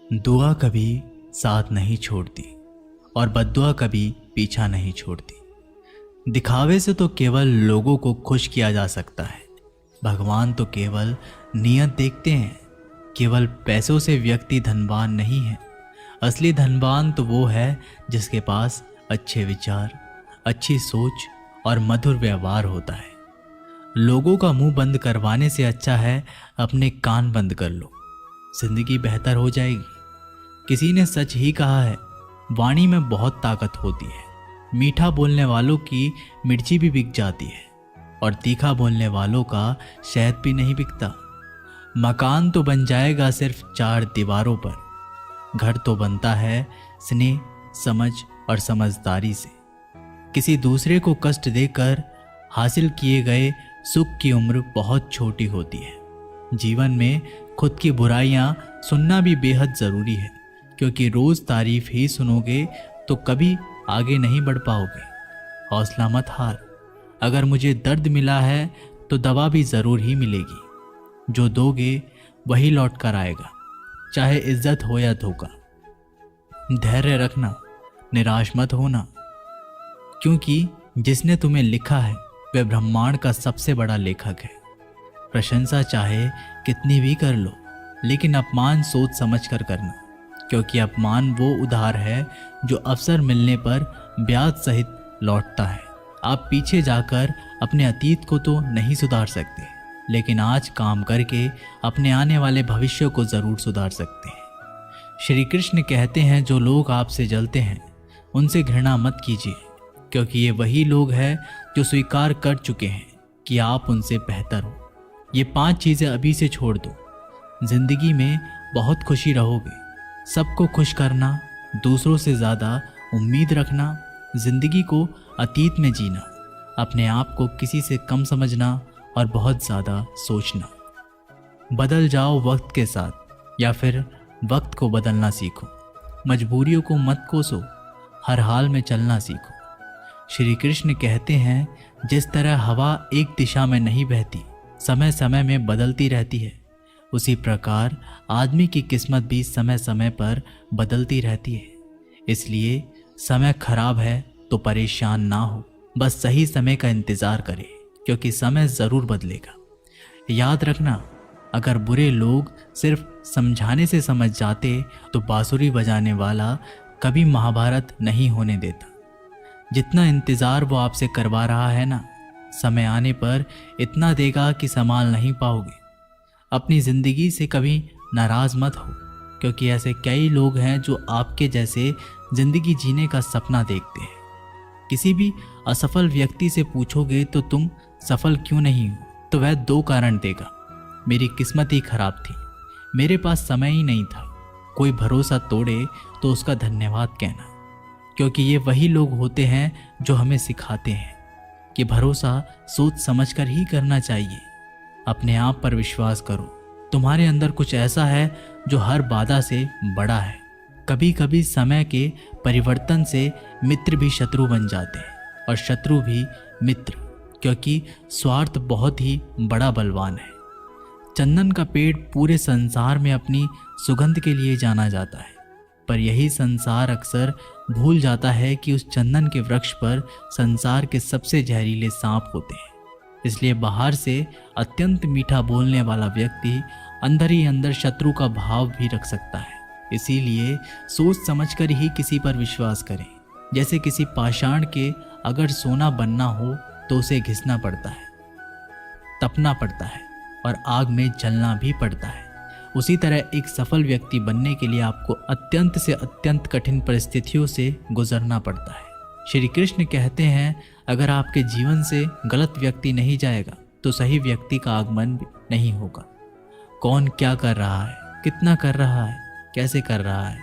दुआ कभी साथ नहीं छोड़ती और बद्दुआ कभी पीछा नहीं छोड़ती। दिखावे से तो केवल लोगों को खुश किया जा सकता है। भगवान तो केवल नियत देखते हैं। केवल पैसों से व्यक्ति धनवान नहीं है। असली धनवान तो वो है जिसके पास अच्छे विचार, अच्छी सोच और मधुर व्यवहार होता है। लोगों का मुंह बंद करवाने से अच्छा है अपने कान बंद कर लो, जिंदगी बेहतर हो जाएगी। किसी ने सच ही कहा है, वाणी में बहुत ताकत होती है। मीठा बोलने वालों की मिर्ची भी बिक जाती है और तीखा बोलने वालों का शहद भी नहीं बिकता। मकान तो बन जाएगा सिर्फ 4 दीवारों पर, घर तो बनता है स्नेह, समझ और समझदारी से। किसी दूसरे को कष्ट देकर हासिल किए गए सुख की उम्र बहुत छोटी होती है। जीवन में खुद की बुराइयां सुनना भी बेहद ज़रूरी है, क्योंकि रोज़ तारीफ ही सुनोगे तो कभी आगे नहीं बढ़ पाओगे। हौसला मत हार। अगर मुझे दर्द मिला है तो दवा भी ज़रूर ही मिलेगी। जो दोगे वही लौट कर आएगा, चाहे इज्जत हो या धोखा। धैर्य रखना, निराश मत होना, क्योंकि जिसने तुम्हें लिखा है वह ब्रह्मांड का सबसे बड़ा लेखक है। प्रशंसा चाहे कितनी भी कर लो, लेकिन अपमान सोच समझ कर करना, क्योंकि अपमान वो उधार है जो अवसर मिलने पर ब्याज सहित लौटता है। आप पीछे जाकर अपने अतीत को तो नहीं सुधार सकते, लेकिन आज काम करके अपने आने वाले भविष्य को ज़रूर सुधार सकते हैं। श्री कृष्ण कहते हैं, जो लोग आपसे जलते हैं उनसे घृणा मत कीजिए, क्योंकि ये वही लोग हैं जो स्वीकार कर चुके हैं कि आप उनसे बेहतर हो। ये 5 चीज़ें अभी से छोड़ दो। जिंदगी में बहुत खुशी रहोगे। सबको खुश करना, दूसरों से ज़्यादा उम्मीद रखना, जिंदगी को अतीत में जीना, अपने आप को किसी से कम समझना और बहुत ज़्यादा सोचना। बदल जाओ वक्त के साथ, या फिर वक्त को बदलना सीखो। मजबूरियों को मत कोसो, हर हाल में चलना सीखो। श्री कृष्ण कहते हैं, जिस तरह हवा एक दिशा में नहीं बहती, समय समय में बदलती रहती है, उसी प्रकार आदमी की किस्मत भी समय समय पर बदलती रहती है। इसलिए समय खराब है तो परेशान ना हो, बस सही समय का इंतज़ार करें, क्योंकि समय ज़रूर बदलेगा। याद रखना, अगर बुरे लोग सिर्फ समझाने से समझ जाते तो बांसुरी बजाने वाला कभी महाभारत नहीं होने देता। जितना इंतज़ार वो आपसे करवा रहा है ना, समय आने पर इतना देगा कि संभाल नहीं पाओगे। अपनी ज़िंदगी से कभी नाराज़ मत हो, क्योंकि ऐसे कई लोग हैं जो आपके जैसे ज़िंदगी जीने का सपना देखते हैं। किसी भी असफल व्यक्ति से पूछोगे तो तुम सफल क्यों नहीं हो, तो वह 2 कारण देगा। मेरी किस्मत ही खराब थी, मेरे पास समय ही नहीं था। कोई भरोसा तोड़े तो उसका धन्यवाद कहना, क्योंकि ये वही लोग होते हैं जो हमें सिखाते हैं कि भरोसा सोच समझकर ही करना चाहिए। अपने आप पर विश्वास करो। तुम्हारे अंदर कुछ ऐसा है जो हर बाधा से बड़ा है। कभी कभी समय के परिवर्तन से मित्र भी शत्रु बन जाते हैं और शत्रु भी मित्र, क्योंकि स्वार्थ बहुत ही बड़ा बलवान है। चंदन का पेड़ पूरे संसार में अपनी सुगंध के लिए जाना जाता है, पर यही संसार अक्सर भूल जाता है कि उस चंदन के वृक्ष पर संसार के सबसे जहरीले सांप होते हैं। इसलिए बाहर से अत्यंत मीठा बोलने वाला व्यक्ति अंदर ही अंदर शत्रु का भाव भी रख सकता है। इसीलिए सोच समझकर ही किसी पर विश्वास करें। जैसे किसी पाषाण के अगर सोना बनना हो तो उसे घिसना पड़ता है, तपना पड़ता है और आग में जलना भी पड़ता है। उसी तरह एक सफल व्यक्ति बनने के लिए आपको अत्यंत से अत्यंत कठिन परिस्थितियों से गुजरना पड़ता है। श्री कृष्ण कहते हैं, अगर आपके जीवन से गलत व्यक्ति नहीं जाएगा तो सही व्यक्ति का आगमन भी नहीं होगा। कौन क्या कर रहा है, कितना कर रहा है, कैसे कर रहा है,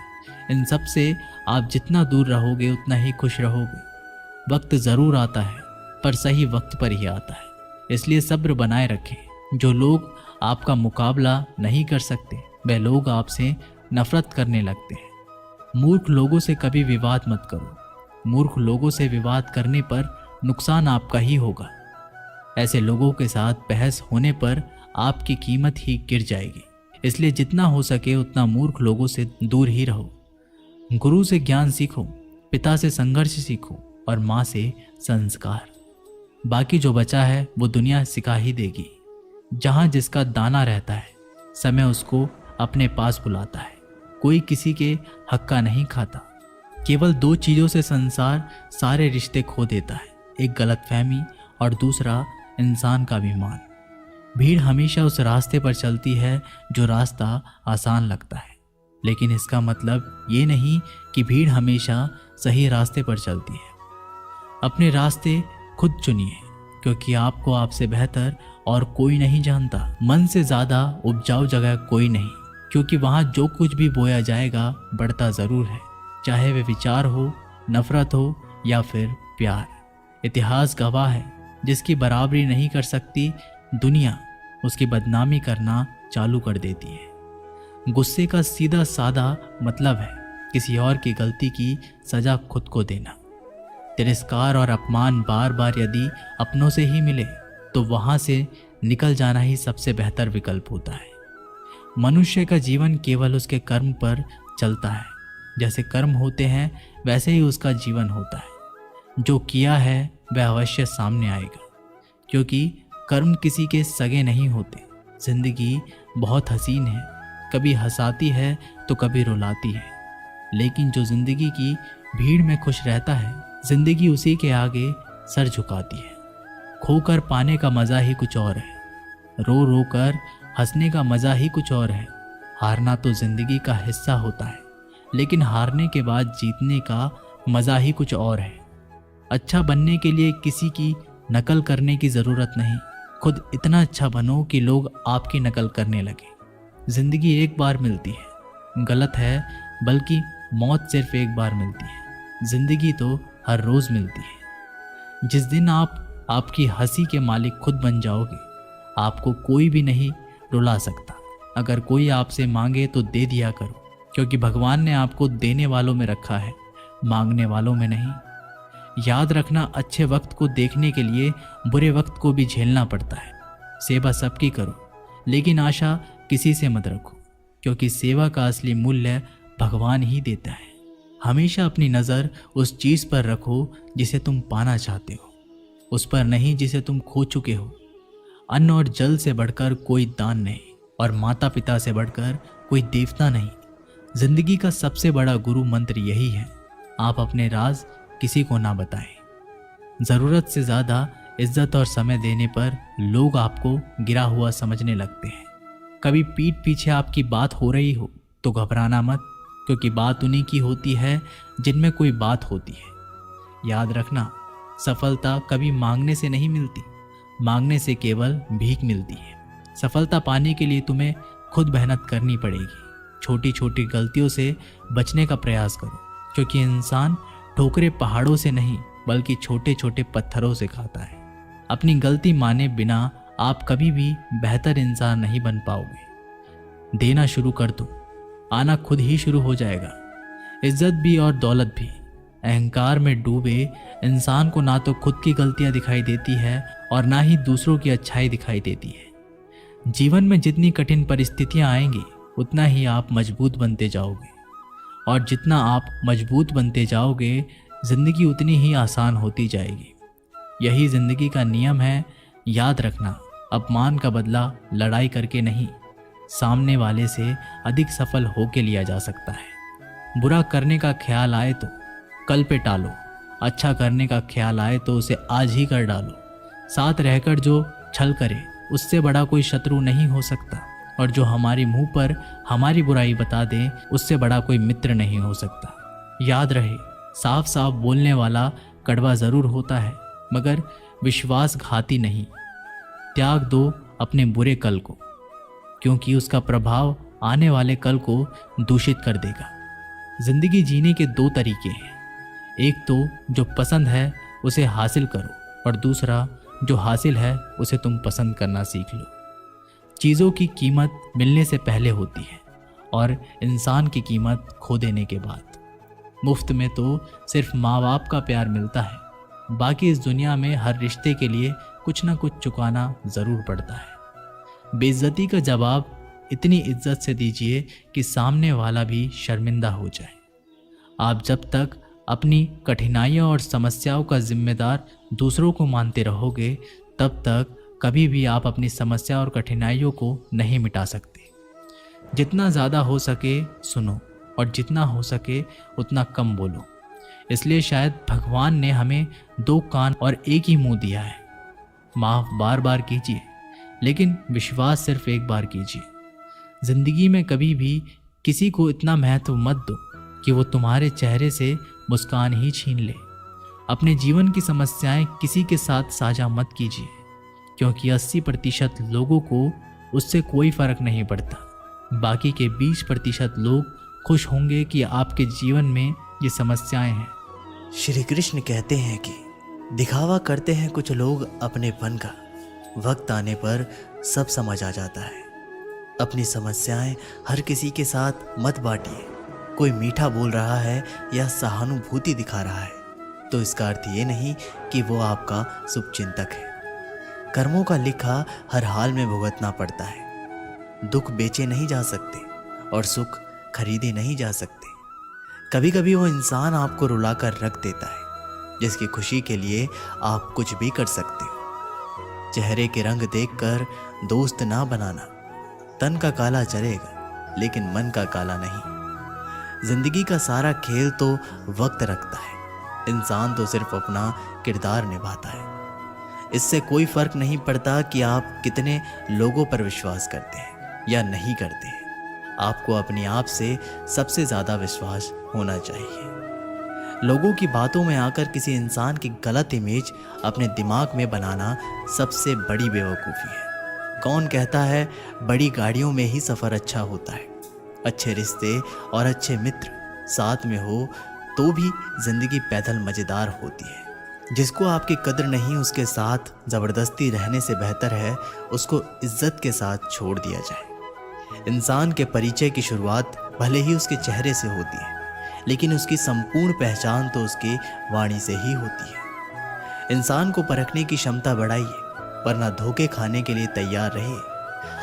इन सब से आप जितना दूर रहोगे उतना ही खुश रहोगे। वक्त ज़रूर आता है, पर सही वक्त पर ही आता है। इसलिए सब्र बनाए रखें। जो लोग आपका मुकाबला नहीं कर सकते, वह लोग आपसे नफरत करने लगते हैं। मूर्ख लोगों से कभी विवाद मत करो। मूर्ख लोगों से विवाद करने पर नुकसान आपका ही होगा। ऐसे लोगों के साथ बहस होने पर आपकी कीमत ही गिर जाएगी। इसलिए जितना हो सके उतना मूर्ख लोगों से दूर ही रहो। गुरु से ज्ञान सीखो, पिता से संघर्ष सीखो और माँ से संस्कार। बाकी जो बचा है वो दुनिया सिखा ही देगी। जहाँ जिसका दाना रहता है, समय उसको अपने पास बुलाता है। कोई किसी के हक का नहीं खाता। केवल दो चीज़ों से संसार सारे रिश्ते खो देता है, एक गलतफहमी और दूसरा इंसान का अभिमान। भीड़ हमेशा उस रास्ते पर चलती है जो रास्ता आसान लगता है, लेकिन इसका मतलब ये नहीं कि भीड़ हमेशा सही रास्ते पर चलती है। अपने रास्ते खुद चुनिए, क्योंकि आपको आपसे बेहतर और कोई नहीं जानता। मन से ज़्यादा उपजाऊ जगह कोई नहीं, क्योंकि वहाँ जो कुछ भी बोया जाएगा बढ़ता ज़रूर है, चाहे वे विचार हो, नफरत हो या फिर प्यार। इतिहास गवाह है, जिसकी बराबरी नहीं कर सकती दुनिया उसकी बदनामी करना चालू कर देती है। गुस्से का सीधा साधा मतलब है किसी और की गलती की सज़ा खुद को देना। तिरस्कार और अपमान बार बार यदि अपनों से ही मिले तो वहाँ से निकल जाना ही सबसे बेहतर विकल्प होता है। मनुष्य का जीवन केवल उसके कर्म पर चलता है। जैसे कर्म होते हैं वैसे ही उसका जीवन होता है। जो किया है वह अवश्य सामने आएगा, क्योंकि कर्म किसी के सगे नहीं होते। जिंदगी बहुत हसीन है, कभी हंसाती है तो कभी रुलाती है, लेकिन जो जिंदगी की भीड़ में खुश रहता है, जिंदगी उसी के आगे सर झुकाती है। खोकर पाने का मज़ा ही कुछ और है, रो रो कर हंसने का मज़ा ही कुछ और है। हारना तो जिंदगी का हिस्सा होता है, लेकिन हारने के बाद जीतने का मज़ा ही कुछ और है। अच्छा बनने के लिए किसी की नकल करने की ज़रूरत नहीं, खुद इतना अच्छा बनो कि लोग आपकी नकल करने लगे। ज़िंदगी एक बार मिलती है, गलत है, बल्कि मौत सिर्फ एक बार मिलती है। ज़िंदगी तो हर रोज़ मिलती है। जिस दिन आप आपकी हंसी के मालिक खुद बन जाओगे, आपको कोई भी नहीं रुला सकता। अगर कोई आपसे मांगे तो दे दिया करो, क्योंकि भगवान ने आपको देने वालों में रखा है, मांगने वालों में नहीं। याद रखना, अच्छे वक्त को देखने के लिए बुरे वक्त को भी झेलना पड़ता है। सेवा सबकी करो, लेकिन आशा किसी से मत रखो, क्योंकि सेवा का असली मूल्य भगवान ही देता है। हमेशा अपनी नज़र उस चीज़ पर रखो जिसे तुम पाना चाहते हो, उस पर नहीं जिसे तुम खो चुके हो। अन्न और जल से बढ़कर कोई दान नहीं, और माता पिता से बढ़कर कोई देवता नहीं। जिंदगी का सबसे बड़ा गुरु मंत्र यही है, आप अपने राज किसी को ना बताएं। ज़रूरत से ज़्यादा इज्जत और समय देने पर लोग आपको गिरा हुआ समझने लगते हैं। कभी पीठ पीछे आपकी बात हो रही हो तो घबराना मत, क्योंकि बात उन्हीं की होती है जिनमें कोई बात होती है। याद रखना, सफलता कभी मांगने से नहीं मिलती, मांगने से केवल भीख मिलती है। सफलता पाने के लिए तुम्हें खुद मेहनत करनी पड़ेगी। छोटी छोटी गलतियों से बचने का प्रयास करो, क्योंकि इंसान ठोकरे पहाड़ों से नहीं बल्कि छोटे छोटे पत्थरों से खाता है। अपनी गलती माने बिना आप कभी भी बेहतर इंसान नहीं बन पाओगे। देना शुरू कर दो, आना खुद ही शुरू हो जाएगा। इज्जत भी और दौलत भी। अहंकार में डूबे इंसान को ना तो खुद की गलतियां दिखाई देती है और ना ही दूसरों की अच्छाई दिखाई देती है। जीवन में जितनी कठिन परिस्थितियां आएंगी उतना ही आप मजबूत बनते जाओगे, और जितना आप मजबूत बनते जाओगे जिंदगी उतनी ही आसान होती जाएगी। यही जिंदगी का नियम है। याद रखना, अपमान का बदला लड़ाई करके नहीं, सामने वाले से अधिक सफल होके लिया जा सकता है। बुरा करने का ख्याल आए तो कल पे टालो, अच्छा करने का ख्याल आए तो उसे आज ही कर डालो। साथ रहकर जो छल करे उससे बड़ा कोई शत्रु नहीं हो सकता, और जो हमारे मुंह पर हमारी बुराई बता दे उससे बड़ा कोई मित्र नहीं हो सकता। याद रहे, साफ साफ बोलने वाला कड़वा ज़रूर होता है, मगर विश्वासघाती नहीं। त्याग दो अपने बुरे कल को, क्योंकि उसका प्रभाव आने वाले कल को दूषित कर देगा। जिंदगी जीने के दो तरीके हैं, एक तो जो पसंद है उसे हासिल करो, और दूसरा जो हासिल है उसे तुम पसंद करना सीख लो। चीज़ों की कीमत मिलने से पहले होती है, और इंसान की कीमत खो देने के बाद। मुफ्त में तो सिर्फ माँ बाप का प्यार मिलता है, बाकी इस दुनिया में हर रिश्ते के लिए कुछ ना कुछ चुकाना ज़रूर पड़ता है। बेइज्जती का जवाब इतनी इज्जत से दीजिए कि सामने वाला भी शर्मिंदा हो जाए। आप जब तक अपनी कठिनाइयों और समस्याओं का जिम्मेदार दूसरों को मानते रहोगे, तब तक कभी भी आप अपनी समस्या और कठिनाइयों को नहीं मिटा सकते। जितना ज़्यादा हो सके सुनो, और जितना हो सके उतना कम बोलो। इसलिए शायद भगवान ने हमें 2 कान और एक ही मुंह दिया है। माफ़ बार बार कीजिए, लेकिन विश्वास सिर्फ एक बार कीजिए। ज़िंदगी में कभी भी किसी को इतना महत्व मत दो कि वो तुम्हारे चेहरे से मुस्कान ही छीन ले। अपने जीवन की समस्याएं किसी के साथ साझा मत कीजिए, क्योंकि 80% लोगों को उससे कोई फ़र्क नहीं पड़ता। बाकी के 20% लोग खुश होंगे कि आपके जीवन में ये समस्याएं हैं। श्री कृष्ण कहते हैं कि दिखावा करते हैं कुछ लोग अपनेपन का, वक्त आने पर सब समझ आ जाता है। अपनी समस्याएं हर किसी के साथ मत बांटिए। कोई मीठा बोल रहा है या सहानुभूति दिखा रहा है तो इसका अर्थ ये नहीं कि वो आपका शुभचिंतक है। कर्मों का लिखा हर हाल में भुगतना पड़ता है। दुख बेचे नहीं जा सकते और सुख खरीदे नहीं जा सकते। कभी कभी वो इंसान आपको रुलाकर रख देता है जिसकी खुशी के लिए आप कुछ भी कर सकते हो। चेहरे के रंग देखकर दोस्त ना बनाना। तन का काला चलेगा लेकिन मन का काला नहीं। जिंदगी का सारा खेल तो वक्त रखता है। इंसान तो सिर्फ अपना किरदार निभाता है। इससे कोई फर्क नहीं पड़ता कि आप कितने लोगों पर विश्वास करते हैं या नहीं करते हैं। आपको अपने आप से सबसे ज़्यादा विश्वास होना चाहिए। लोगों की बातों में आकर किसी इंसान की गलत इमेज अपने दिमाग में बनाना सबसे बड़ी बेवकूफ़ी है। कौन कहता है बड़ी गाड़ियों में ही सफ़र अच्छा होता है। अच्छे रिश्ते और अच्छे मित्र साथ में हो तो भी ज़िंदगी पैदल मज़ेदार होती है। जिसको आपकी कदर नहीं उसके साथ ज़बरदस्ती रहने से बेहतर है उसको इज्जत के साथ छोड़ दिया जाए। इंसान के परिचय की शुरुआत भले ही उसके चेहरे से होती है, लेकिन उसकी संपूर्ण पहचान तो उसकी वाणी से ही होती है। इंसान को परखने की क्षमता बढ़ाइए, वरना धोखे खाने के लिए तैयार रहिए।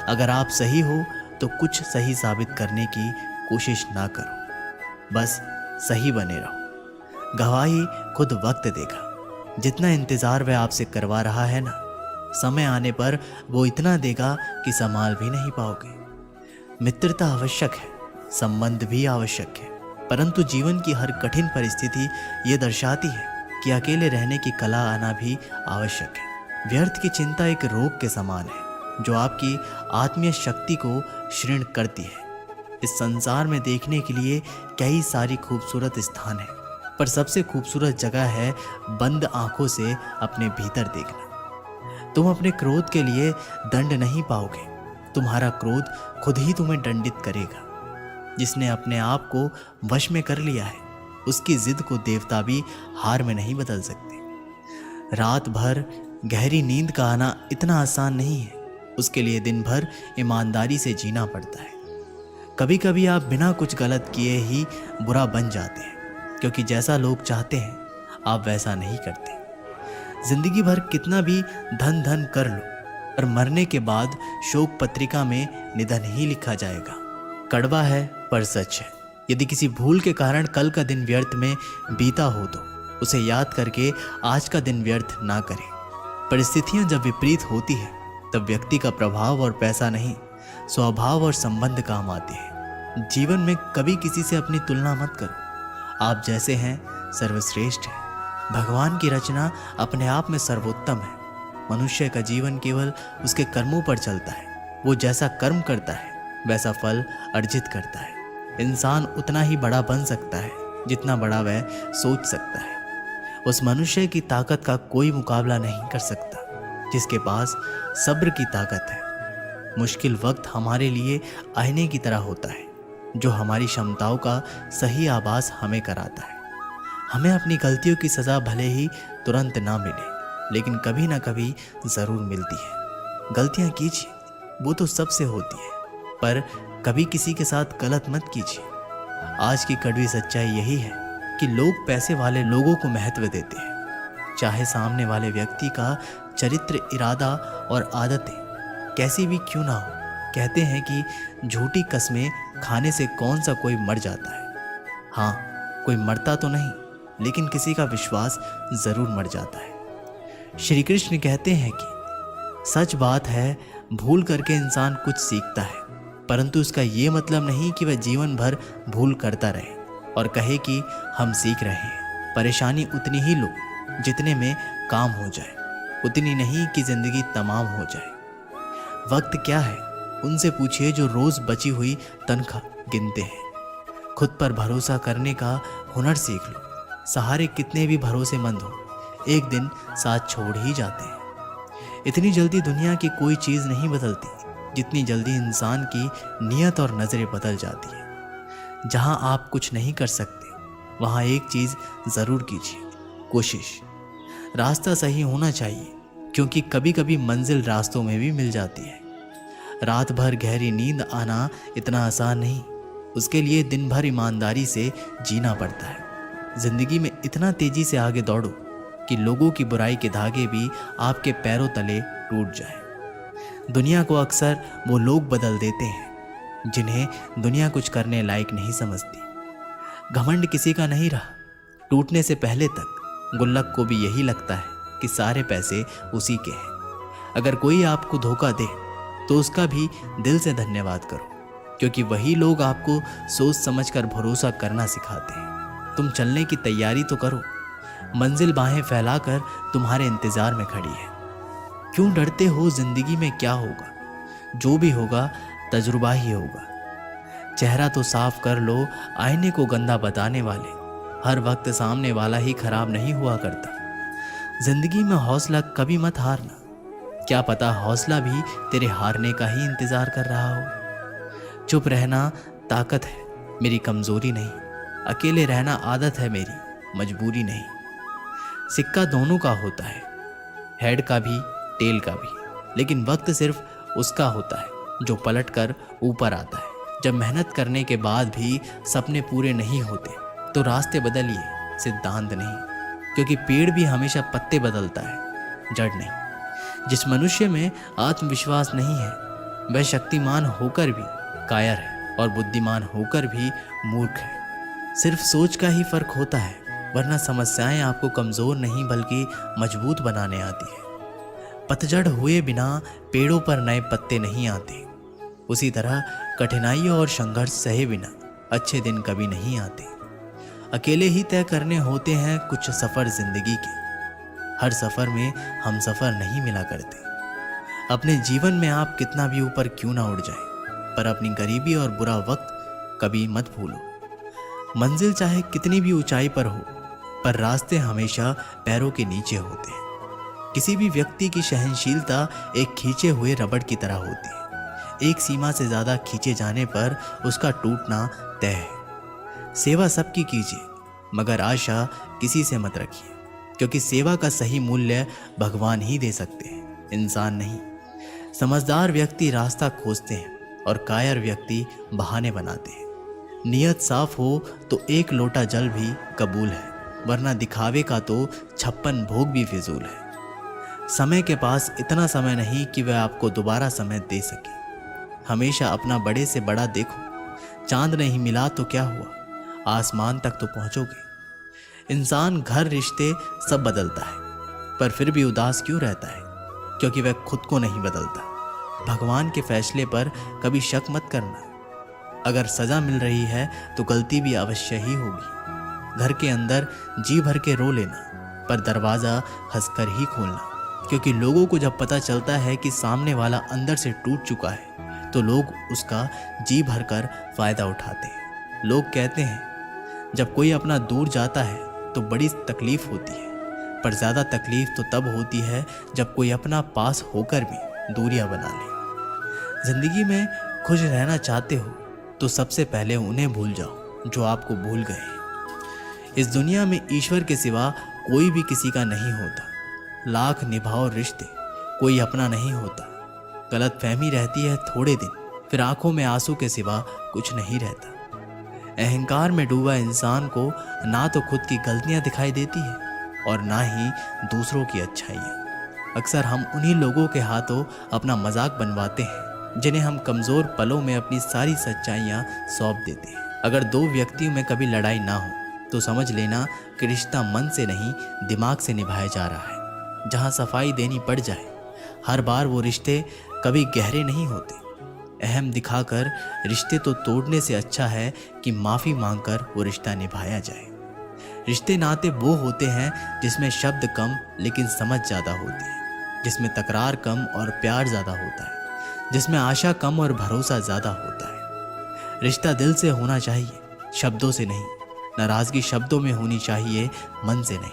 अगर आप सही हो तो कुछ सही साबित करने की कोशिश ना करो, बस सही बने रहो। गवाही खुद वक्त देगा। जितना इंतज़ार वह आपसे करवा रहा है ना, समय आने पर वो इतना देगा कि संभाल भी नहीं पाओगे। मित्रता आवश्यक है, संबंध भी आवश्यक है, परंतु जीवन की हर कठिन परिस्थिति ये दर्शाती है कि अकेले रहने की कला आना भी आवश्यक है। व्यर्थ की चिंता एक रोग के समान है जो आपकी आत्मीय शक्ति को क्षीण करती है। इस संसार में देखने के लिए कई सारी खूबसूरत स्थान हैं, पर सबसे खूबसूरत जगह है बंद आंखों से अपने भीतर देखना। तुम अपने क्रोध के लिए दंड नहीं पाओगे, तुम्हारा क्रोध खुद ही तुम्हें दंडित करेगा। जिसने अपने आप को वश में कर लिया है उसकी जिद को देवता भी हार में नहीं बदल सकते। रात भर गहरी नींद का आना इतना आसान नहीं है, उसके लिए दिन भर ईमानदारी से जीना पड़ता है। कभी कभी आप बिना कुछ गलत किए ही बुरा बन जाते हैं, क्योंकि जैसा लोग चाहते हैं आप वैसा नहीं करते। जिंदगी भर कितना भी धन धन कर लो, पर मरने के बाद शोक पत्रिका में निधन ही लिखा जाएगा। कड़वा है पर सच है। यदि किसी भूल के कारण कल का दिन व्यर्थ में बीता हो तो उसे याद करके आज का दिन व्यर्थ ना करें। परिस्थितियां जब विपरीत होती है तब व्यक्ति का प्रभाव और पैसा नहीं, स्वभाव और संबंध काम आते हैं। जीवन में कभी किसी से अपनी तुलना मत करो। आप जैसे हैं सर्वश्रेष्ठ है। भगवान की रचना अपने आप में सर्वोत्तम है। मनुष्य का जीवन केवल उसके कर्मों पर चलता है। वो जैसा कर्म करता है वैसा फल अर्जित करता है। इंसान उतना ही बड़ा बन सकता है जितना बड़ा वह सोच सकता है। उस मनुष्य की ताकत का कोई मुकाबला नहीं कर सकता जिसके पास सब्र की ताकत है। मुश्किल वक्त हमारे लिए आईने की तरह होता है जो हमारी क्षमताओं का सही आभास हमें कराता है। हमें अपनी गलतियों की सज़ा भले ही तुरंत ना मिले, लेकिन कभी ना कभी ज़रूर मिलती है। गलतियाँ कीजिए, वो तो सबसे होती है, पर कभी किसी के साथ गलत मत कीजिए। आज की कड़वी सच्चाई यही है कि लोग पैसे वाले लोगों को महत्व देते हैं, चाहे सामने वाले व्यक्ति का चरित्र, इरादा और आदतें कैसी भी क्यों ना हो। कहते हैं कि झूठी कस्में खाने से कौन सा कोई मर जाता है। हाँ, कोई मरता तो नहीं, लेकिन किसी का विश्वास जरूर मर जाता है। श्री कृष्ण कहते हैं कि सच बात है, भूल करके इंसान कुछ सीखता है, परंतु उसका ये मतलब नहीं कि वह जीवन भर भूल करता रहे और कहे कि हम सीख रहे हैं। परेशानी उतनी ही लो जितने में काम हो जाए, उतनी नहीं कि जिंदगी तमाम हो जाए। वक्त क्या है उनसे पूछिए जो रोज बची हुई तनख्वाह गिनते हैं। खुद पर भरोसा करने का हुनर सीख लो। सहारे कितने भी भरोसेमंद हो, एक दिन साथ छोड़ ही जाते हैं। इतनी जल्दी दुनिया की कोई चीज़ नहीं बदलती जितनी जल्दी इंसान की नीयत और नज़रें बदल जाती है। जहां आप कुछ नहीं कर सकते, वहां एक चीज़ ज़रूर कीजिए, कोशिश। रास्ता सही होना चाहिए, क्योंकि कभी कभी मंजिल रास्तों में भी मिल जाती है। रात भर गहरी नींद आना इतना आसान नहीं, उसके लिए दिन भर ईमानदारी से जीना पड़ता है। जिंदगी में इतना तेजी से आगे दौड़ो कि लोगों की बुराई के धागे भी आपके पैरों तले टूट जाए। दुनिया को अक्सर वो लोग बदल देते हैं जिन्हें दुनिया कुछ करने लायक नहीं समझती। घमंड किसी का नहीं रहा। टूटने से पहले तक गुल्लक को भी यही लगता है कि सारे पैसे उसी के हैं। अगर कोई आपको धोखा दे तो उसका भी दिल से धन्यवाद करो, क्योंकि वही लोग आपको सोच समझकर भरोसा करना सिखाते हैं। तुम चलने की तैयारी तो करो, मंजिल बाहें फैलाकर तुम्हारे इंतजार में खड़ी है। क्यों डरते हो? जिंदगी में क्या होगा, जो भी होगा तजुर्बा ही होगा। चेहरा तो साफ कर लो, आईने को गंदा बताने वाले हर वक्त सामने वाला ही खराब नहीं हुआ करता। जिंदगी में हौसला कभी मत हारना, क्या पता हौसला भी तेरे हारने का ही इंतजार कर रहा हो। चुप रहना ताकत है, मेरी कमजोरी नहीं। अकेले रहना आदत है मेरी, मजबूरी नहीं। सिक्का दोनों का होता है, हेड का भी टेल का भी, लेकिन वक्त सिर्फ उसका होता है जो पलट कर ऊपर आता है। जब मेहनत करने के बाद भी सपने पूरे नहीं होते तो रास्ते बदलिए, सिद्धांत नहीं, क्योंकि पेड़ भी हमेशा पत्ते बदलता है, जड़ नहीं। जिस मनुष्य में आत्मविश्वास नहीं है वह शक्तिमान होकर भी कायर है और बुद्धिमान होकर भी मूर्ख है। सिर्फ सोच का ही फर्क होता है, वरना समस्याएं आपको कमजोर नहीं बल्कि मजबूत बनाने आती है। पतझड़ हुए बिना पेड़ों पर नए पत्ते नहीं आते। उसी तरह कठिनाइयों और संघर्ष सहे बिना अच्छे दिन कभी नहीं आते। अकेले ही तय करने होते हैं कुछ सफ़र जिंदगी के। हर सफ़र में हम सफ़र नहीं मिला करते। अपने जीवन में आप कितना भी ऊपर क्यों ना उड़ जाए, पर अपनी गरीबी और बुरा वक्त कभी मत भूलो। मंजिल चाहे कितनी भी ऊंचाई पर हो, पर रास्ते हमेशा पैरों के नीचे होते हैं। किसी भी व्यक्ति की सहनशीलता एक खींचे हुए रबड़ की तरह होती है। एक सीमा से ज़्यादा खींचे जाने पर उसका टूटना तय है। सेवा सबकी कीजिए, मगर आशा किसी से मत रखिए, क्योंकि सेवा का सही मूल्य भगवान ही दे सकते हैं, इंसान नहीं। समझदार व्यक्ति रास्ता खोजते हैं और कायर व्यक्ति बहाने बनाते हैं। नियत साफ हो तो एक लोटा जल भी कबूल है, वरना दिखावे का तो 56 भोग भी फिजूल है। समय के पास इतना समय नहीं कि वह आपको दोबारा समय दे सके। हमेशा अपना बड़े से बड़ा देखो। चांद नहीं मिला तो क्या हुआ, आसमान तक तो पहुंचोगे। इंसान, घर, रिश्ते सब बदलता है, पर फिर भी उदास क्यों रहता है? क्योंकि वह खुद को नहीं बदलता। भगवान के फैसले पर कभी शक मत करना। अगर सजा मिल रही है तो गलती भी अवश्य ही होगी। घर के अंदर जी भर के रो लेना, पर दरवाज़ा हंसकर ही खोलना, क्योंकि लोगों को जब पता चलता है कि सामने वाला अंदर से टूट चुका है तो लोग उसका जी भर कर फ़ायदा उठाते हैं। लोग कहते हैं जब कोई अपना दूर जाता है तो बड़ी तकलीफ़ होती है, पर ज़्यादा तकलीफ़ तो तब होती है जब कोई अपना पास होकर भी दूरियां बना ले। ज़िंदगी में खुश रहना चाहते हो तो सबसे पहले उन्हें भूल जाओ जो आपको भूल गए हैं। इस दुनिया में ईश्वर के सिवा कोई भी किसी का नहीं होता। लाख निभाओ रिश्ते, कोई अपना नहीं होता। गलत फहमी रहती है थोड़े दिन, फिर आंखों में आंसू के सिवा कुछ नहीं रहता। अहंकार में डूबा इंसान को ना तो खुद की गलतियां दिखाई देती है और ना ही दूसरों की अच्छाइयाँ। अक्सर हम उन्हीं लोगों के हाथों अपना मजाक बनवाते हैं जिन्हें हम कमज़ोर पलों में अपनी सारी सच्चाइयाँ सौंप देते हैं। अगर दो व्यक्तियों में कभी लड़ाई ना हो तो समझ लेना कि रिश्ता मन से नहीं दिमाग से निभाया जा रहा है। जहाँ सफाई देनी पड़ जाए हर बार वो रिश्ते कभी गहरे नहीं होते। अहम दिखाकर रिश्ते तो तोड़ने से अच्छा है कि माफ़ी मांगकर वो रिश्ता निभाया जाए। रिश्ते नाते वो होते हैं जिसमें शब्द कम लेकिन समझ ज़्यादा होती है, जिसमें तकरार कम और प्यार ज़्यादा होता है, जिसमें आशा कम और भरोसा ज़्यादा होता है। रिश्ता दिल से होना चाहिए, शब्दों से नहीं। नाराज़गी शब्दों में होनी चाहिए, मन से नहीं।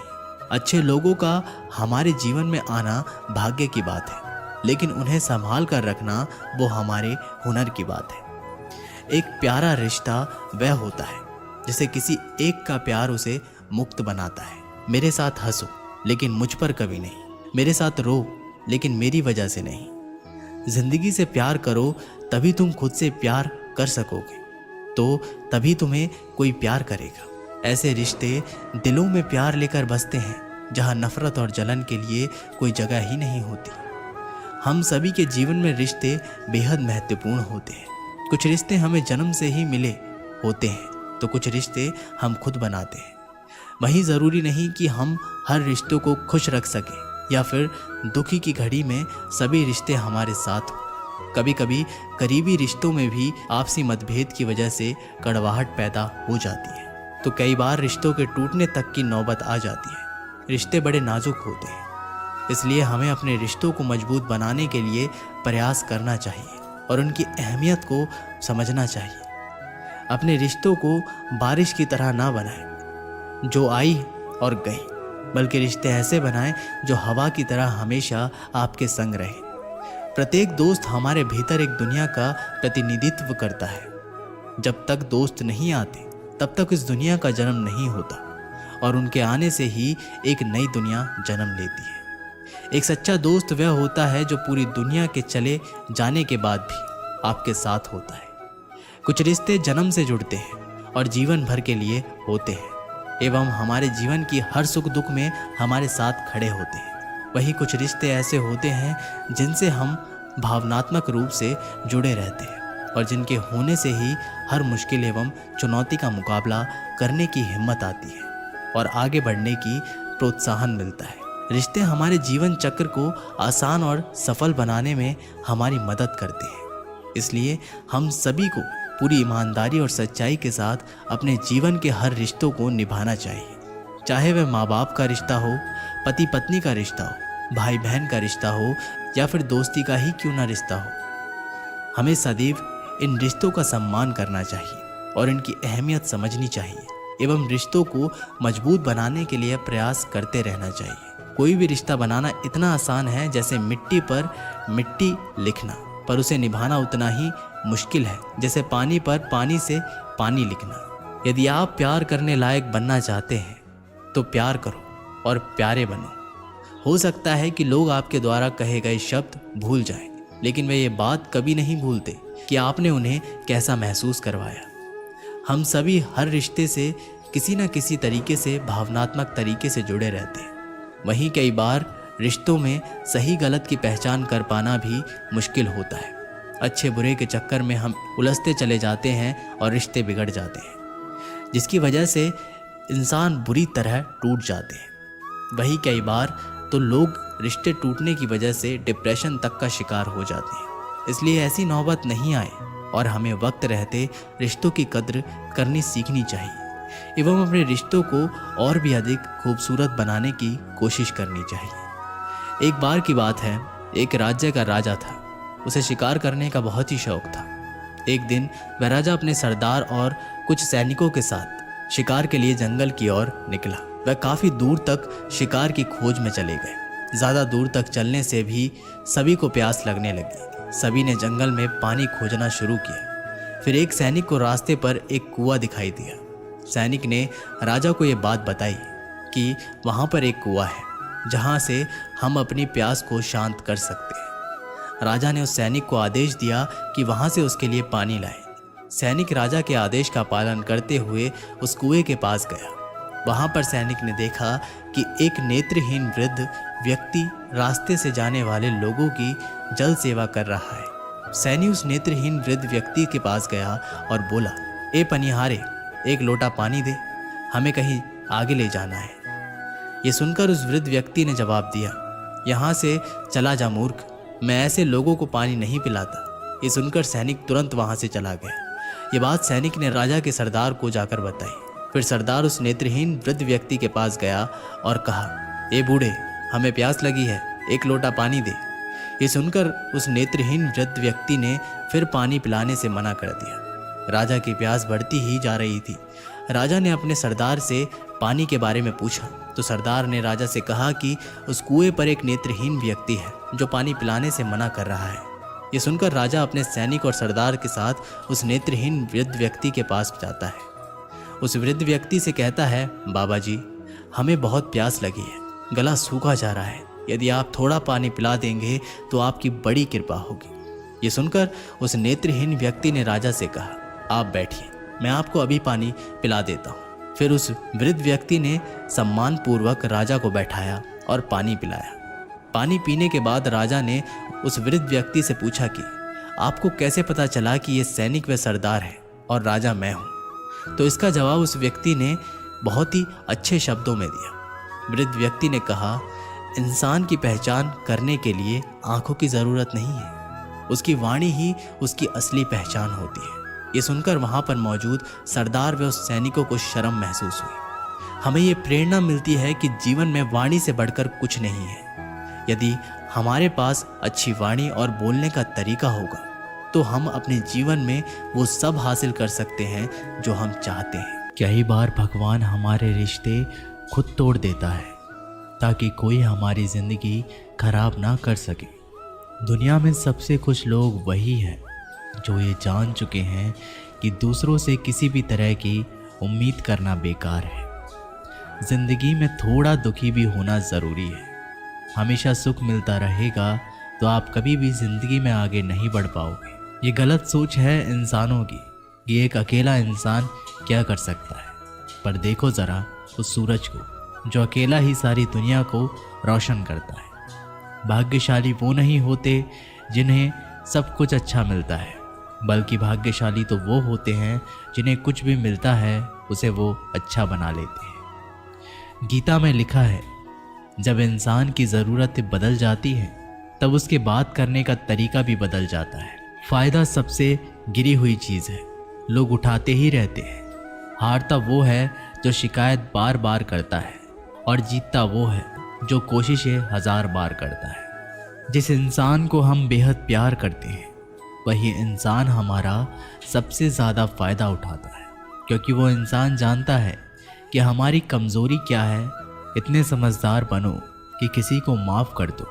अच्छे लोगों का हमारे जीवन में आना भाग्य की बात है, लेकिन उन्हें संभाल कर रखना वो हमारे हुनर की बात है। एक प्यारा रिश्ता वह होता है जिसे किसी एक का प्यार उसे मुक्त बनाता है। मेरे साथ हंसो लेकिन मुझ पर कभी नहीं, मेरे साथ रो लेकिन मेरी वजह से नहीं। जिंदगी से प्यार करो तभी तुम खुद से प्यार कर सकोगे, तो तभी तुम्हें कोई प्यार करेगा। ऐसे रिश्ते दिलों में प्यार लेकर बसते हैं जहां नफरत और जलन के लिए कोई जगह ही नहीं होती। हम सभी के जीवन में रिश्ते बेहद महत्वपूर्ण होते हैं। कुछ रिश्ते हमें जन्म से ही मिले होते हैं तो कुछ रिश्ते हम खुद बनाते हैं। वही ज़रूरी नहीं कि हम हर रिश्तों को खुश रख सकें या फिर दुखी की घड़ी में सभी रिश्ते हमारे साथ हों। कभी कभी करीबी रिश्तों में भी आपसी मतभेद की वजह से कड़वाहट पैदा हो जाती है, तो कई बार रिश्तों के टूटने तक की नौबत आ जाती है। रिश्ते बड़े नाजुक होते हैं, इसलिए हमें अपने रिश्तों को मजबूत बनाने के लिए प्रयास करना चाहिए और उनकी अहमियत को समझना चाहिए। अपने रिश्तों को बारिश की तरह ना बनाएं जो आई और गई, बल्कि रिश्ते ऐसे बनाएं जो हवा की तरह हमेशा आपके संग रहे। प्रत्येक दोस्त हमारे भीतर एक दुनिया का प्रतिनिधित्व करता है। जब तक दोस्त नहीं आते तब तक इस दुनिया का जन्म नहीं होता, और उनके आने से ही एक नई दुनिया जन्म लेती है। एक सच्चा दोस्त वह होता है जो पूरी दुनिया के चले जाने के बाद भी आपके साथ होता है। कुछ रिश्ते जन्म से जुड़ते हैं और जीवन भर के लिए होते हैं एवं हमारे जीवन की हर सुख दुख में हमारे साथ खड़े होते हैं। वही कुछ रिश्ते ऐसे होते हैं जिनसे हम भावनात्मक रूप से जुड़े रहते हैं और जिनके होने से ही हर मुश्किल एवं चुनौती का मुकाबला करने की हिम्मत आती है और आगे बढ़ने की प्रोत्साहन मिलता है। रिश्ते हमारे जीवन चक्र को आसान और सफल बनाने में हमारी मदद करते हैं। इसलिए हम सभी को पूरी ईमानदारी और सच्चाई के साथ अपने जीवन के हर रिश्तों को निभाना चाहिए, चाहे वह माँ बाप का रिश्ता हो, पति पत्नी का रिश्ता हो, भाई बहन का रिश्ता हो या फिर दोस्ती का ही क्यों ना रिश्ता हो। हमें सदैव इन रिश्तों का सम्मान करना चाहिए और इनकी अहमियत समझनी चाहिए एवं रिश्तों को मजबूत बनाने के लिए प्रयास करते रहना चाहिए। कोई भी रिश्ता बनाना इतना आसान है जैसे मिट्टी पर मिट्टी लिखना, पर उसे निभाना उतना ही मुश्किल है जैसे पानी पर पानी से पानी लिखना। यदि आप प्यार करने लायक बनना चाहते हैं तो प्यार करो और प्यारे बनो। हो सकता है कि लोग आपके द्वारा कहे गए शब्द भूल जाएं, लेकिन वे ये बात कभी नहीं भूलते कि आपने उन्हें कैसा महसूस करवाया। हम सभी हर रिश्ते से किसी न किसी तरीके से भावनात्मक तरीके से जुड़े रहते हैं। वहीं कई बार रिश्तों में सही गलत की पहचान कर पाना भी मुश्किल होता है। अच्छे बुरे के चक्कर में हम उलझते चले जाते हैं और रिश्ते बिगड़ जाते हैं, जिसकी वजह से इंसान बुरी तरह टूट जाते हैं। वहीं कई बार तो लोग रिश्ते टूटने की वजह से डिप्रेशन तक का शिकार हो जाते हैं। इसलिए ऐसी नौबत नहीं आए और हमें वक्त रहते रिश्तों की कद्र करनी सीखनी चाहिए एवं अपने रिश्तों को और भी अधिक खूबसूरत बनाने की कोशिश करनी चाहिए। एक बार की बात है, एक राज्य का राजा था। उसे शिकार करने का बहुत ही शौक था। एक दिन वह राजा अपने सरदार और कुछ सैनिकों के साथ शिकार के लिए जंगल की ओर निकला। वह काफ़ी दूर तक शिकार की खोज में चले गए। ज़्यादा दूर तक चलने से भी सभी को प्यास लगने लगी। सभी ने जंगल में पानी खोजना शुरू किया। फिर एक सैनिक को रास्ते पर एक कुआं दिखाई दिया। सैनिक ने राजा को ये बात बताई कि वहाँ पर एक कुआं है जहाँ से हम अपनी प्यास को शांत कर सकते हैं। राजा ने उस सैनिक को आदेश दिया कि वहाँ से उसके लिए पानी लाए। सैनिक राजा के आदेश का पालन करते हुए उस कुएं के पास गया। वहाँ पर सैनिक ने देखा कि एक नेत्रहीन वृद्ध व्यक्ति रास्ते से जाने वाले लोगों की जल सेवा कर रहा है। सैनी उस नेत्रहीन वृद्ध व्यक्ति के पास गया और बोला, ए पनिहारे, एक लोटा पानी दे, हमें कहीं आगे ले जाना है। ये सुनकर उस वृद्ध व्यक्ति ने जवाब दिया, यहाँ से चला जा मूर्ख, मैं ऐसे लोगों को पानी नहीं पिलाता। ये सुनकर सैनिक तुरंत वहाँ से चला गया। ये बात सैनिक ने राजा के सरदार को जाकर बताई। फिर सरदार उस नेत्रहीन वृद्ध व्यक्ति के पास गया और कहा, ए बूढ़े, हमें प्यास लगी है, एक लोटा पानी दे। ये सुनकर उस नेत्रहीन वृद्ध व्यक्ति ने फिर पानी पिलाने से मना कर दिया। राजा की प्यास बढ़ती ही जा रही थी। राजा ने अपने सरदार से पानी के बारे में पूछा तो सरदार ने राजा से कहा कि उस कुएं पर एक नेत्रहीन व्यक्ति है जो पानी पिलाने से मना कर रहा है। ये सुनकर राजा अपने सैनिक और सरदार के साथ उस नेत्रहीन वृद्ध व्यक्ति के पास जाता है। उस वृद्ध व्यक्ति से कहता है, बाबा जी, हमें बहुत प्यास लगी है, गला सूखा जा रहा है, यदि आप थोड़ा पानी पिला देंगे तो आपकी बड़ी कृपा होगी। ये सुनकर उस नेत्रहीन व्यक्ति ने राजा से कहा, आप बैठिए, मैं आपको अभी पानी पिला देता हूँ। फिर उस वृद्ध व्यक्ति ने सम्मानपूर्वक राजा को बैठाया और पानी पिलाया। पानी पीने के बाद राजा ने उस वृद्ध व्यक्ति से पूछा कि आपको कैसे पता चला कि ये सैनिक व सरदार है और राजा मैं हूँ। तो इसका जवाब उस व्यक्ति ने बहुत ही अच्छे शब्दों में दिया। वृद्ध व्यक्ति ने कहा, इंसान की पहचान करने के लिए आंखों की ज़रूरत नहीं है, उसकी वाणी ही उसकी असली पहचान होती है। ये सुनकर वहाँ पर मौजूद सरदार व उस सैनिकों को शर्म महसूस हुई। हमें ये प्रेरणा मिलती है कि जीवन में वाणी से बढ़कर कुछ नहीं है। यदि हमारे पास अच्छी वाणी और बोलने का तरीका होगा तो हम अपने जीवन में वो सब हासिल कर सकते हैं जो हम चाहते हैं। कई बार भगवान हमारे रिश्ते खुद तोड़ देता है ताकि कोई हमारी ज़िंदगी खराब ना कर सके। दुनिया में सबसे खुश लोग वही हैं जो ये जान चुके हैं कि दूसरों से किसी भी तरह की उम्मीद करना बेकार है। ज़िंदगी में थोड़ा दुखी भी होना ज़रूरी है। हमेशा सुख मिलता रहेगा तो आप कभी भी ज़िंदगी में आगे नहीं बढ़ पाओगे। ये गलत सोच है इंसानों की कि एक अकेला इंसान क्या कर सकता है। पर देखो ज़रा उस सूरज को जो अकेला ही सारी दुनिया को रोशन करता है। भाग्यशाली वो नहीं होते जिन्हें सब कुछ अच्छा मिलता है, बल्कि भाग्यशाली तो वो होते हैं जिन्हें कुछ भी मिलता है उसे वो अच्छा बना लेते हैं। गीता में लिखा है, जब इंसान की ज़रूरतें बदल जाती हैं तब उसके बात करने का तरीका भी बदल जाता है। फ़ायदा सबसे गिरी हुई चीज़ है, लोग उठाते ही रहते हैं। हारता वो है जो शिकायत बार बार करता है और जीतता वो है जो कोशिशें 1000 बार करता है। जिस इंसान को हम बेहद प्यार करते हैं वही इंसान हमारा सबसे ज़्यादा फ़ायदा उठाता है, क्योंकि वो इंसान जानता है कि हमारी कमज़ोरी क्या है। इतने समझदार बनो कि किसी को माफ़ कर दो,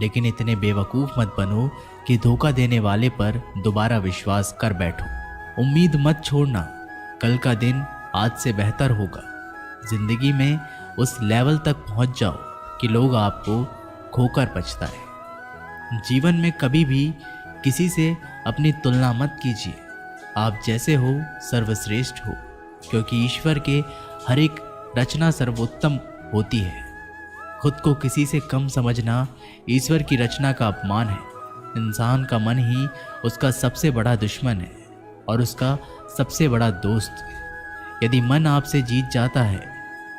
लेकिन इतने बेवकूफ़ मत बनो कि धोखा देने वाले पर दोबारा विश्वास कर बैठो। उम्मीद मत छोड़ना, कल का दिन आज से बेहतर होगा। ज़िंदगी में उस लेवल तक पहुंच जाओ कि लोग आपको खोकर पछताए। जीवन में कभी भी किसी से अपनी तुलना मत कीजिए। आप जैसे हो सर्वश्रेष्ठ हो, क्योंकि ईश्वर के हर एक रचना सर्वोत्तम होती है। खुद को किसी से कम समझना ईश्वर की रचना का अपमान है। इंसान का मन ही उसका सबसे बड़ा दुश्मन है और उसका सबसे बड़ा दोस्त। यदि मन आपसे जीत जाता है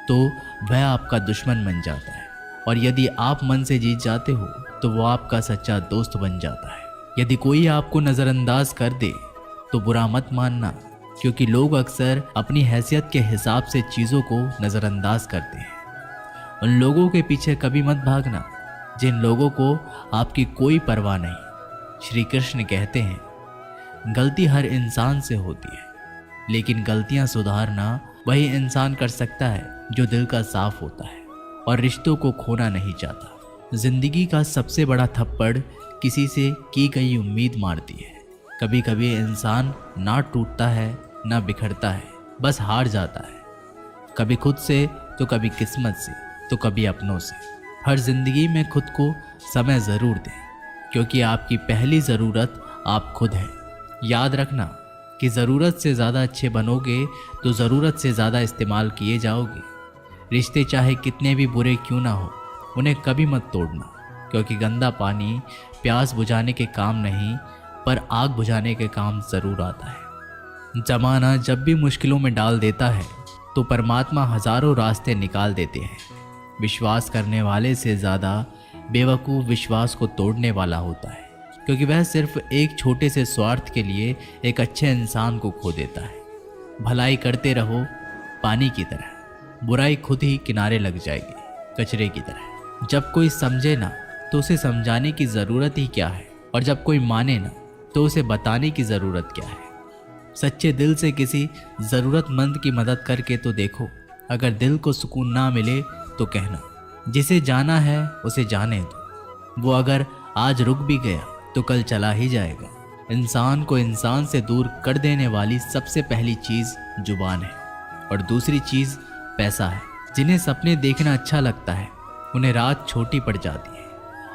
तो वह आपका दुश्मन बन जाता है, और यदि आप मन से जीत जाते हो तो वो आपका सच्चा दोस्त बन जाता है। यदि कोई आपको नज़रअंदाज कर दे तो बुरा मत मानना, क्योंकि लोग अक्सर अपनी हैसियत के हिसाब से चीज़ों को नज़रअंदाज करते हैं। उन लोगों के पीछे कभी मत भागना जिन लोगों को आपकी कोई परवाह नहीं। श्री कृष्ण कहते हैं, गलती हर इंसान से होती है, लेकिन गलतियां सुधारना वही इंसान कर सकता है जो दिल का साफ होता है और रिश्तों को खोना नहीं चाहता। जिंदगी का सबसे बड़ा थप्पड़ किसी से की गई उम्मीद मारती है। कभी कभी इंसान ना टूटता है ना बिखरता है, बस हार जाता है, कभी खुद से तो कभी किस्मत से तो कभी अपनों से। हर जिंदगी में खुद को समय ज़रूर दें, क्योंकि आपकी पहली ज़रूरत आप खुद हैं। याद रखना कि ज़रूरत से ज़्यादा अच्छे बनोगे तो ज़रूरत से ज़्यादा इस्तेमाल किए जाओगे। रिश्ते चाहे कितने भी बुरे क्यों ना हो, उन्हें कभी मत तोड़ना, क्योंकि गंदा पानी प्यास बुझाने के काम नहीं पर आग बुझाने के काम ज़रूर आता है। जमाना जब भी मुश्किलों में डाल देता है तो परमात्मा हजारों रास्ते निकाल देते हैं। विश्वास करने वाले से ज़्यादा बेवकूफ़ विश्वास को तोड़ने वाला होता है, क्योंकि वह सिर्फ एक छोटे से स्वार्थ के लिए एक अच्छे इंसान को खो देता है। भलाई करते रहो पानी की तरह, बुराई खुद ही किनारे लग जाएगी कचरे की तरह। जब कोई समझे ना तो उसे समझाने की ज़रूरत ही क्या है, और जब कोई माने ना तो उसे बताने की ज़रूरत क्या है। सच्चे दिल से किसी ज़रूरतमंद की मदद करके तो देखो। अगर दिल को सुकून ना मिले तो कहना, जिसे जाना है उसे जाने दो। वो अगर आज रुक भी गया तो कल चला ही जाएगा। इंसान को इंसान से दूर कर देने वाली सबसे पहली चीज़ जुबान है, और दूसरी चीज़ पैसा है। जिन्हें सपने देखना अच्छा लगता है उन्हें रात छोटी पड़ जाती है,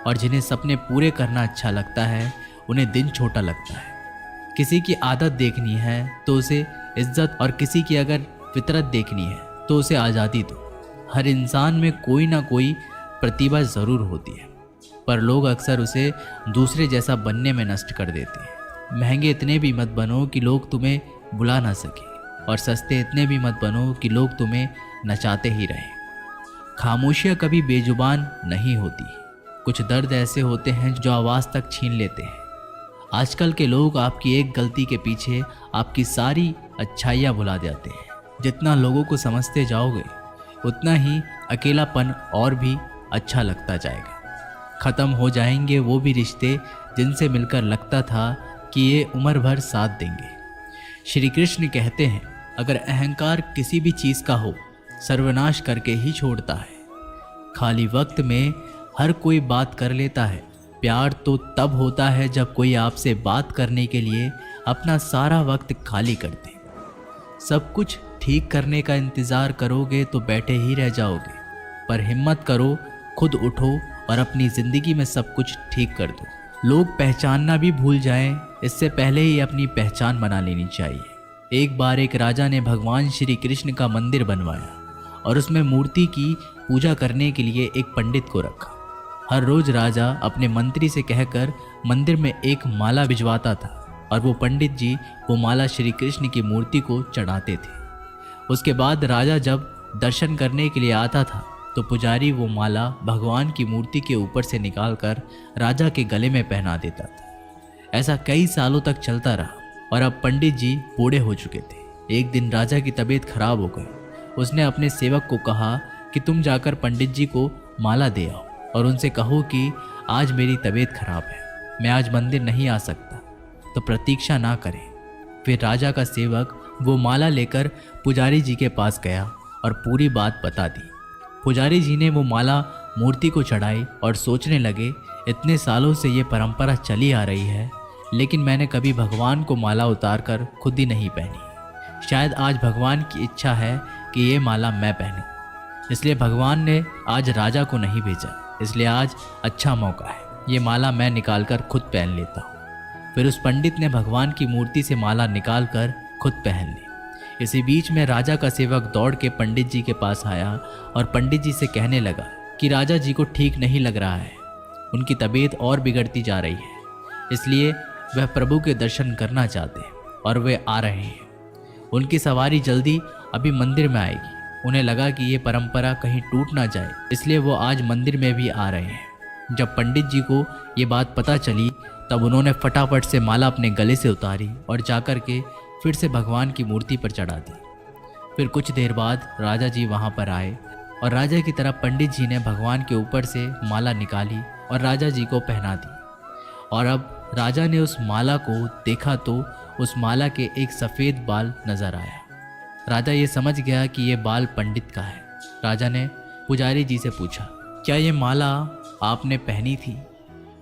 और जिन्हें सपने पूरे करना अच्छा लगता है उन्हें दिन छोटा लगता है। किसी की आदत देखनी है तो उसे इज्जत, और किसी की अगर फितरत देखनी है तो उसे आज़ादी दो। हर इंसान में कोई ना कोई प्रतिभा ज़रूर होती है, पर लोग अक्सर उसे दूसरे जैसा बनने में नष्ट कर देते हैं। महंगे इतने भी मत बनो कि लोग तुम्हें बुला ना सके, और सस्ते इतने भी मत बनो कि लोग तुम्हें नचाते ही रहें। खामोशियाँ कभी बेजुबान नहीं होती। कुछ दर्द ऐसे होते हैं जो आवाज़ तक छीन लेते हैं। आजकल के लोग आपकी एक गलती के पीछे आपकी सारी अच्छाइयाँ भुला जाते हैं। जितना लोगों को समझते जाओगे उतना ही अकेलापन और भी अच्छा लगता जाएगा। ख़त्म हो जाएंगे वो भी रिश्ते जिनसे मिलकर लगता था कि ये उम्र भर साथ देंगे। श्री कृष्ण कहते हैं, अगर अहंकार किसी भी चीज़ का हो सर्वनाश करके ही छोड़ता है। खाली वक्त में हर कोई बात कर लेता है। प्यार तो तब होता है जब कोई आपसे बात करने के लिए अपना सारा वक्त खाली कर दे। सब कुछ ठीक करने का इंतज़ार करोगे तो बैठे ही रह जाओगे, पर हिम्मत करो, खुद उठो और अपनी ज़िंदगी में सब कुछ ठीक कर दो। लोग पहचानना भी भूल जाएं, इससे पहले ही अपनी पहचान बना लेनी चाहिए। एक बार एक राजा ने भगवान श्री कृष्ण का मंदिर बनवाया और उसमें मूर्ति की पूजा करने के लिए एक पंडित को रखा। हर रोज़ राजा अपने मंत्री से कहकर मंदिर में एक माला भिजवाता था, और वो पंडित जी वो माला श्री कृष्ण की मूर्ति को चढ़ाते थे। उसके बाद राजा जब दर्शन करने के लिए आता था तो पुजारी वो माला भगवान की मूर्ति के ऊपर से निकालकर राजा के गले में पहना देता था। ऐसा कई सालों तक चलता रहा और अब पंडित जी बूढ़े हो चुके थे। एक दिन राजा की तबीयत खराब हो गई। उसने अपने सेवक को कहा कि तुम जाकर पंडित जी को माला दे आओ और उनसे कहो कि आज मेरी तबीयत खराब है, मैं आज मंदिर नहीं आ सकता, तो प्रतीक्षा ना करें। फिर राजा का सेवक वो माला लेकर पुजारी जी के पास गया और पूरी बात बता दी। पुजारी जी ने वो माला मूर्ति को चढ़ाई और सोचने लगे, इतने सालों से ये परंपरा चली आ रही है, लेकिन मैंने कभी भगवान को माला उतारकर खुद ही नहीं पहनी। शायद आज भगवान की इच्छा है कि ये माला मैं पहनूं, इसलिए भगवान ने आज राजा को नहीं भेजा। इसलिए आज अच्छा मौका है, ये माला मैं निकालकर खुद पहन लेता हूँ। फिर उस पंडित ने भगवान की मूर्ति से माला निकालकर खुद पहन ली। इसी बीच में राजा का सेवक दौड़ के पंडित जी के पास आया और पंडित जी से कहने लगा कि राजा जी को ठीक नहीं लग रहा है, उनकी तबीयत और बिगड़ती जा रही है, इसलिए वह प्रभु के दर्शन करना चाहते हैं और वे आ रहे हैं। उनकी सवारी जल्दी अभी मंदिर में आएगी। उन्हें लगा कि ये परंपरा कहीं टूट ना जाए, इसलिए वो आज मंदिर में भी आ रहे हैं। जब पंडित जी को ये बात पता चली तब उन्होंने फटाफट से माला अपने गले से उतारी और जाकर के फिर से भगवान की मूर्ति पर चढ़ा दी। फिर कुछ देर बाद राजा जी वहाँ पर आए और राजा की तरफ पंडित जी ने भगवान के ऊपर से माला निकाली और राजा जी को पहना दी। और अब राजा ने उस माला को देखा तो उस माला के एक सफ़ेद बाल नजर आया। राजा ये समझ गया कि ये बाल पंडित का है। राजा ने पुजारी जी से पूछा, क्या ये माला आपने पहनी थी?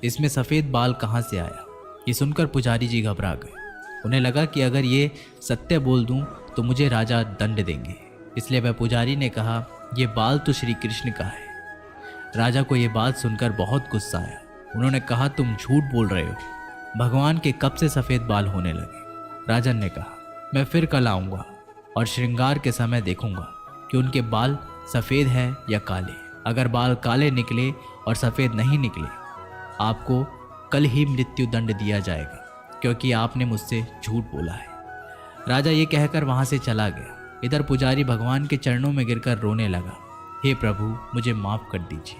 इसमें सफ़ेद बाल कहाँ से आया? ये सुनकर पुजारी जी घबरा गए। उन्हें लगा कि अगर ये सत्य बोल दूं तो मुझे राजा दंड देंगे, इसलिए वह पुजारी ने कहा, ये बाल तो श्री कृष्ण का है। राजा को ये बात सुनकर बहुत गुस्सा आया। उन्होंने कहा, तुम झूठ बोल रहे हो, भगवान के कब से सफ़ेद बाल होने लगे? राजन ने कहा, मैं फिर कल आऊँगा और श्रृंगार के समय देखूंगा कि उनके बाल सफ़ेद है या काले। अगर बाल काले निकले और सफ़ेद नहीं निकले, आपको कल ही मृत्यु दंड दिया जाएगा, क्योंकि आपने मुझसे झूठ बोला है। राजा ये कहकर वहाँ से चला गया। इधर पुजारी भगवान के चरणों में गिरकर रोने लगा, हे प्रभु मुझे माफ़ कर दीजिए,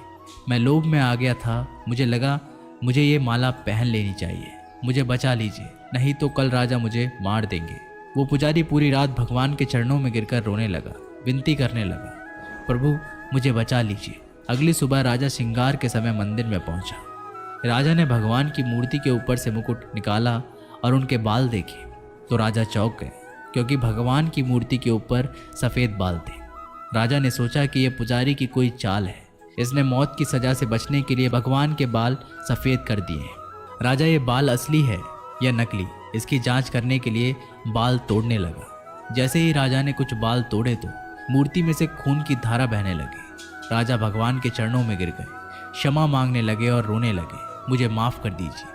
मैं लोभ में आ गया था, मुझे लगा मुझे ये माला पहन लेनी चाहिए, मुझे बचा लीजिए, नहीं तो कल राजा मुझे मार देंगे। वो पुजारी पूरी रात भगवान के चरणों में गिरकर रोने लगा, विनती करने लगा, प्रभु मुझे बचा लीजिए। अगली सुबह राजा श्रृंगार के समय मंदिर में पहुंचा। राजा ने भगवान की मूर्ति के ऊपर से मुकुट निकाला और उनके बाल देखे तो राजा चौंक गए, क्योंकि भगवान की मूर्ति के ऊपर सफ़ेद बाल थे। राजा ने सोचा कि यह पुजारी की कोई चाल है, इसने मौत की सज़ा से बचने के लिए भगवान के बाल सफ़ेद कर दिए हैं। राजा ये बाल असली है या नकली, इसकी जांच करने के लिए बाल तोड़ने लगा। जैसे ही राजा ने कुछ बाल तोड़े तो मूर्ति में से खून की धारा बहने लगी। राजा भगवान के चरणों में गिर गए, क्षमा मांगने लगे और रोने लगे, मुझे माफ़ कर दीजिए।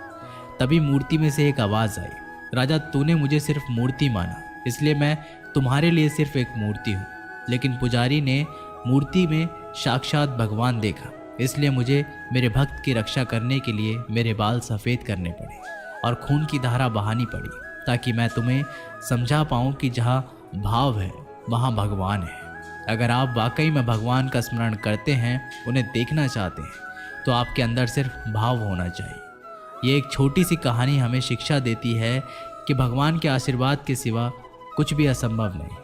तभी मूर्ति में से एक आवाज़ आई, राजा तूने मुझे सिर्फ मूर्ति माना, इसलिए मैं तुम्हारे लिए सिर्फ एक मूर्ति हूँ। लेकिन पुजारी ने मूर्ति में साक्षात भगवान देखा, इसलिए मुझे मेरे भक्त की रक्षा करने के लिए मेरे बाल सफ़ेद करने पड़े और खून की धारा बहानी पड़ी, ताकि मैं तुम्हें समझा पाऊँ कि जहाँ भाव है वहाँ भगवान है। अगर आप वाकई में भगवान का स्मरण करते हैं, उन्हें देखना चाहते हैं, तो आपके अंदर सिर्फ भाव होना चाहिए। ये एक छोटी सी कहानी हमें शिक्षा देती है कि भगवान के आशीर्वाद के सिवा कुछ भी असंभव नहीं।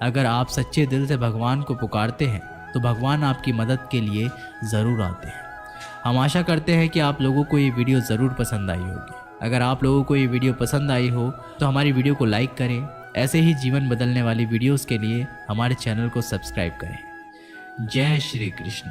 अगर आप सच्चे दिल से भगवान को पुकारते हैं तो भगवान आपकी मदद के लिए ज़रूर आते हैं। हम आशा करते हैं कि आप लोगों को ये वीडियो ज़रूर पसंद आई होगी। अगर आप लोगों को ये वीडियो पसंद आई हो तो हमारी वीडियो को लाइक करें। ऐसे ही जीवन बदलने वाली वीडियोस के लिए हमारे चैनल को सब्सक्राइब करें। जय श्री कृष्ण।